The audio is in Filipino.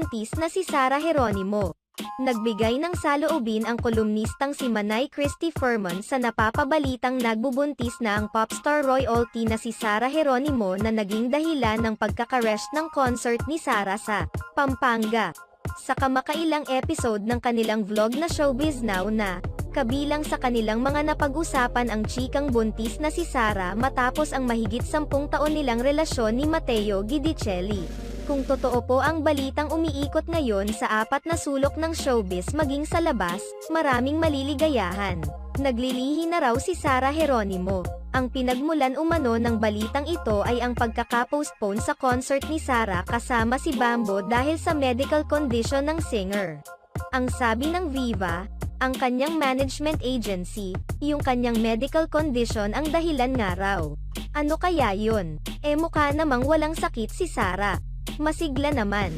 buntis na si Sarah Geronimo. Nagbigay ng saloobin ang kolumnistang si Manay Christy Fermon sa napapabalitang nagbubuntis na ang popstar royalty na si Sarah Geronimo na naging dahilan ng pagkaka-rest ng concert ni Sarah sa Pampanga. Sa kamakailang episode ng kanilang vlog na Showbiz Now na, kabilang sa kanilang mga napag-usapan ang chikang buntis na si Sarah matapos ang mahigit 10 taon nilang relasyon ni Matteo Guidicelli. Kung totoo po ang balitang umiikot ngayon sa apat na sulok ng showbiz maging sa labas, maraming maliligayahan. Naglilihi na raw si Sarah Geronimo. Ang pinagmulan umano ng balitang ito ay ang pagkaka-postpone sa concert ni Sarah kasama si Bambo dahil sa medical condition ng singer. Ang sabi ng Viva, ang kanyang management agency, yung kanyang medical condition ang dahilan nga raw. Ano kaya yun? Mukha namang walang sakit si Sarah. Masigla naman.